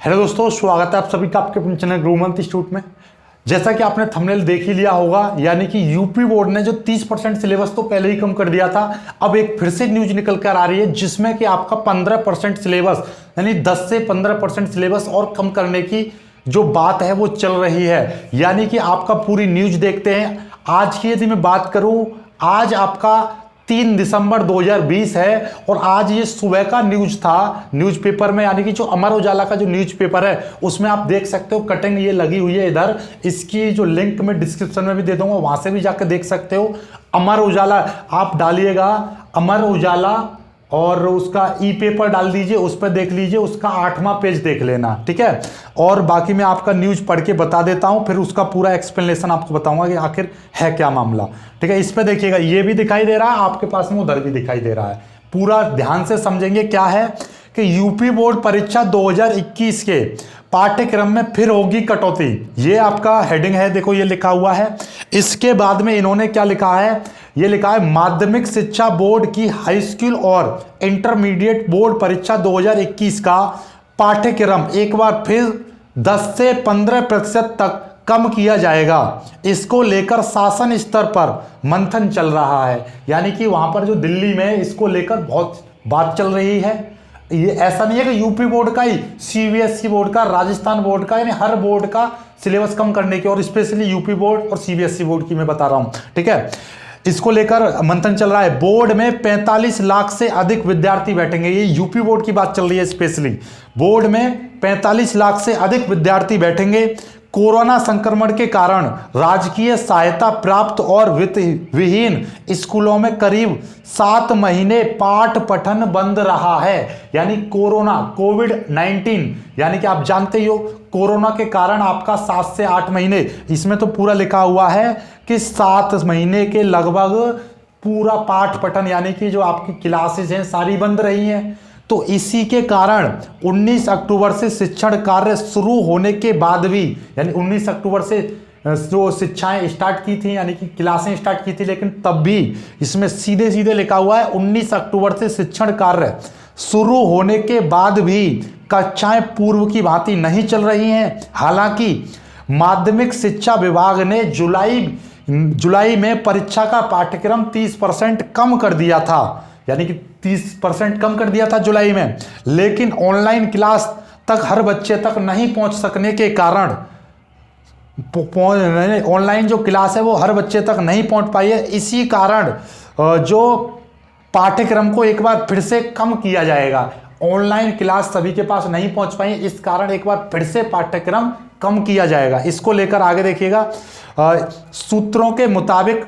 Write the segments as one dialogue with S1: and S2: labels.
S1: Hello दोस्तों, स्वागत है आप सभी का आपके अपने चैनल ग्रोमंथ इंस्टीट्यूट में। जैसा कि आपने थंबनेल देख ही लिया होगा, यानी कि यूपी बोर्ड ने जो 30% सिलेबस तो पहले ही कम कर दिया था, अब एक फिर से न्यूज निकल कर आ रही है जिसमें कि आपका 15% सिलेबस यानी 10 से 15% सिलेबस और कम करने की जो बात है वो चल रही है। यानी कि आपका पूरी न्यूज देखते हैं। आज की यदि मैं बात करूं, आज आपका 3 दिसंबर 2020 है और आज ये सुबह का न्यूज था न्यूज़पेपर में, यानी कि जो अमर उजाला का जो न्यूज़पेपर है उसमें आप देख सकते हो कटिंग ये लगी हुई है इधर। इसकी जो लिंक मैं डिस्क्रिप्शन में भी दे दूंगा, वहां से भी जाकर देख सकते हो। अमर उजाला आप डालिएगा, अमर उजाला और उसका ई पेपर डाल दीजिए, उस पर देख लीजिए, उसका 8वां पेज देख लेना, ठीक है। और बाकी मैं आपका न्यूज पढ़ के बता देता हूं, फिर उसका पूरा एक्सप्लेनेशन आपको बताऊंगा कि आखिर है क्या मामला, ठीक है। इस पे देखिएगा, ये भी दिखाई दे रहा है आपके पास में, उधर भी दिखाई दे रहा है। पूरा ध्यान से समझेंगे क्या है कि यूपी बोर्ड परीक्षा 2021 के पाठ्यक्रम में फिर होगी कटौती। ये आपका हेडिंग है, देखो ये लिखा हुआ है। इसके बाद में इन्होंने क्या लिखा है, ये लिखा है माध्यमिक शिक्षा बोर्ड की हाई स्कूल और इंटरमीडिएट बोर्ड परीक्षा 2021 का पाठ्यक्रम एक बार फिर 10 से 15% तक कम किया जाएगा। इसको लेकर शासन स्तर पर मंथन चल रहा है। यानी कि वहां पर जो दिल्ली में इसको लेकर बहुत बात चल रही है। ये ऐसा नहीं है कि यूपी बोर्ड का ही, सीबीएसई बोर्ड का, राजस्थान बोर्ड का, यानी हर बोर्ड का सिलेबस कम करने की, और स्पेशली यूपी बोर्ड और सीबीएसई बोर्ड की मैं बता रहा हूं, ठीक है। इसको लेकर मंथन चल रहा है। बोर्ड में 45 लाख से अधिक विद्यार्थी बैठेंगे। ये यूपी बोर्ड की बात चल रही है स्पेशली। बोर्ड में 45 लाख से अधिक विद्यार्थी बैठेंगे। कोरोना संक्रमण के कारण राजकीय सहायता प्राप्त और वित्त विहीन स्कूलों में करीब 7 महीने पाठ पठन बंद रहा है। यानी कोविड-19, यानी कि आप जानते ही हो कोरोना के कारण आपका 7 से 8 महीने, इसमें तो पूरा लिखा हुआ है कि 7 महीने के लगभग पूरा पाठ पठन यानी कि जो आपकी क्लासेस हैं सारी बंद रही हैं। तो इसी के कारण 19 अक्टूबर से शिक्षण कार्य शुरू होने के बाद भी, यानी 19 अक्टूबर से जो शिक्षाएं स्टार्ट की थी, यानी कि क्लासें स्टार्ट की थी, लेकिन तब भी इसमें सीधे सीधे लिखा हुआ है 19 अक्टूबर से शिक्षण कार्य शुरू होने के बाद भी कक्षाएं पूर्व की भांति नहीं चल रही हैं। हालांकि माध्यमिक शिक्षा विभाग ने जुलाई में परीक्षा का पाठ्यक्रम 30% कम कर दिया था, यानी कि 30% कम कर दिया था जुलाई में, लेकिन ऑनलाइन क्लास तक हर बच्चे तक नहीं पहुंच सकने के कारण, ऑनलाइन जो क्लास है वो हर बच्चे तक नहीं पहुंच पाई है। इसी कारण जो पाठ्यक्रम को एक बार फिर से कम किया जाएगा। ऑनलाइन क्लास सभी के पास नहीं पहुंच पाई, इस कारण एक बार फिर से पाठ्यक्रम कम किया जाएगा। इसको लेकर आगे देखिएगा, सूत्रों के मुताबिक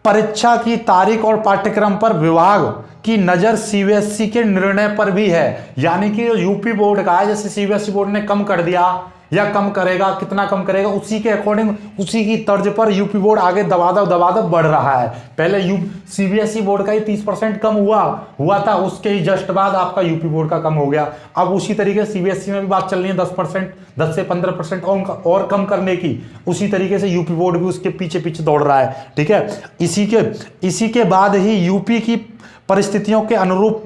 S1: परीक्षा की तारीख और पाठ्यक्रम पर विभाग की नजर सीबीएसई के निर्णय पर भी है। यानी कि यूपी बोर्ड का है, जैसे सीबीएसई बोर्ड ने कम कर दिया या कम करेगा, कितना कम करेगा, उसी के अकॉर्डिंग, उसी की तर्ज पर यूपी बोर्ड आगे दबादब बढ़ रहा है। पहले सीबीएसई बोर्ड का ही 30% कम हुआ था, उसके ही जस्ट बाद आपका यूपी बोर्ड का कम हो गया। अब उसी तरीके से सीबीएसई में भी बात चल रही है 10 से 15% और कम करने की। उसी तरीके से यूपी बोर्ड भी उसके पीछे पीछे दौड़ रहा है, ठीक है। इसी के बाद ही यूपी की परिस्थितियों के अनुरूप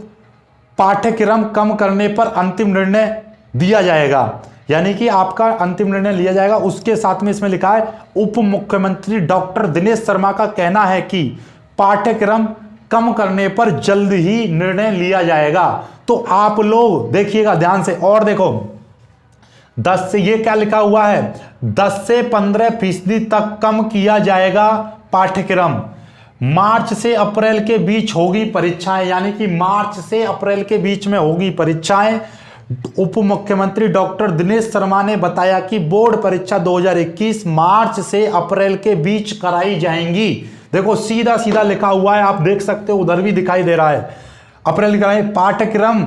S1: पाठ्यक्रम कम करने पर अंतिम निर्णय दिया जाएगा, यानी कि आपका अंतिम निर्णय लिया जाएगा। उसके साथ में इसमें लिखा है, उप मुख्यमंत्री डॉक्टर दिनेश शर्मा का कहना है कि पाठ्यक्रम कम करने पर जल्द ही निर्णय लिया जाएगा। तो आप लोग देखिएगा ध्यान से, और देखो 10 से, ये क्या लिखा हुआ है, 10 से 15% तक कम किया जाएगा पाठ्यक्रम। मार्च से अप्रैल के बीच होगी परीक्षाएं, यानी कि मार्च से अप्रैल के बीच में होगी परीक्षाएं। उप मुख्यमंत्री डॉक्टर दिनेश शर्मा ने बताया कि बोर्ड परीक्षा 2021 मार्च से अप्रैल के बीच कराई जाएंगी। देखो सीधा सीधा लिखा हुआ है, आप देख सकते हो, उधर भी दिखाई दे रहा है, अप्रैल कराई। पाठ्यक्रम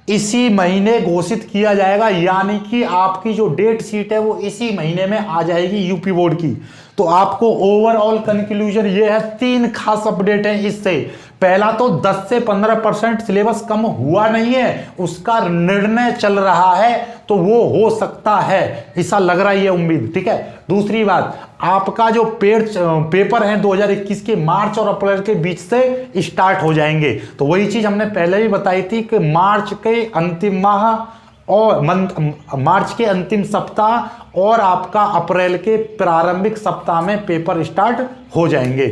S1: इसी महीने घोषित किया जाएगा, यानी कि आपकी जो डेट शीट है वो इसी महीने में आ जाएगी यूपी बोर्ड की। तो आपको ओवरऑल कंक्लूजन ये है, 3 खास अपडेट है इससे। पहला तो 10 से 15% सिलेबस कम हुआ नहीं है, उसका निर्णय चल रहा है, तो वो हो सकता है, ऐसा लग रहा है, ये उम्मीद, ठीक है। दूसरी बात, आपका जो पेपर है 2021 के मार्च और अप्रैल के बीच से स्टार्ट हो जाएंगे। तो वही चीज हमने पहले भी बताई थी कि मार्च के अंतिम माह और मार्च के अंतिम सप्ताह और आपका अप्रैल के प्रारंभिक सप्ताह में पेपर स्टार्ट हो जाएंगे।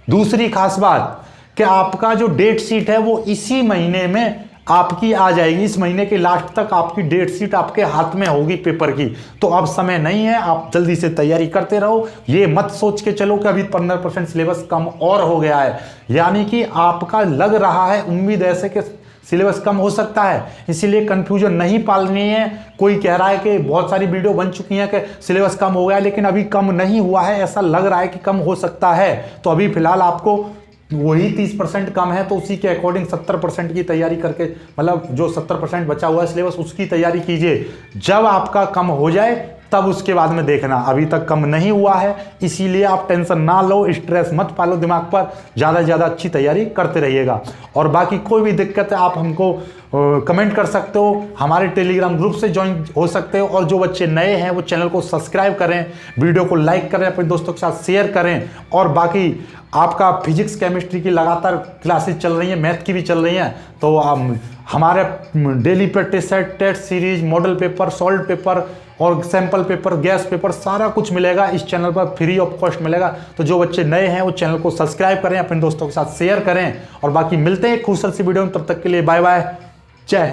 S1: दूसरी खास बात कि आपका जो डेट शीट है वो इसी महीने में आपकी आ जाएगी। इस महीने के लास्ट तक आपकी डेट शीट आपके हाथ में होगी पेपर की। तो अब समय नहीं है, आप जल्दी से तैयारी करते रहो। ये मत सोच के चलो कि अभी 15% सिलेबस कम और हो गया है, यानी कि आपका लग रहा है, उम्मीद ऐसे कि सिलेबस कम हो सकता है, इसीलिए कंफ्यूजन नहीं पालनी है। कोई कह रहा है कि बहुत सारी वीडियो बन चुकी हैं कि सिलेबस कम हो गया, लेकिन अभी कम नहीं हुआ है, ऐसा लग रहा है कि कम हो सकता है। तो अभी फिलहाल आपको वही 30% कम है, तो उसी के अकॉर्डिंग 70% की तैयारी करके, मतलब जो 70% बचा हुआ है सिलेबस, उसकी तैयारी कीजिए। जब आपका कम हो जाए तब उसके बाद में देखना, अभी तक कम नहीं हुआ है, इसीलिए आप टेंशन ना लो, स्ट्रेस मत पालो दिमाग पर, ज़्यादा से ज़्यादा अच्छी तैयारी करते रहिएगा। और बाकी कोई भी दिक्कत है आप हमको कमेंट कर सकते हो, हमारे टेलीग्राम ग्रुप से ज्वाइन हो सकते हो। और जो बच्चे नए हैं वो चैनल को सब्सक्राइब करें, वीडियो को लाइक करें, अपने दोस्तों के साथ शेयर करें। और बाकी आपका फिजिक्स केमिस्ट्री की लगातार क्लासेस चल रही हैं, मैथ की भी चल रही हैं, तो हमारे daily practice set, test series, model paper, solve paper और सैंपल पेपर, गैस पेपर, सारा कुछ मिलेगा इस चैनल पर, फ्री ऑफ कॉस्ट मिलेगा। तो जो बच्चे नए हैं वो चैनल को सब्सक्राइब करें, अपने दोस्तों के साथ शेयर करें। और बाकी मिलते हैं खूबसूरत सी वीडियो में, तब तक के लिए बाय बाय, जय हिंद।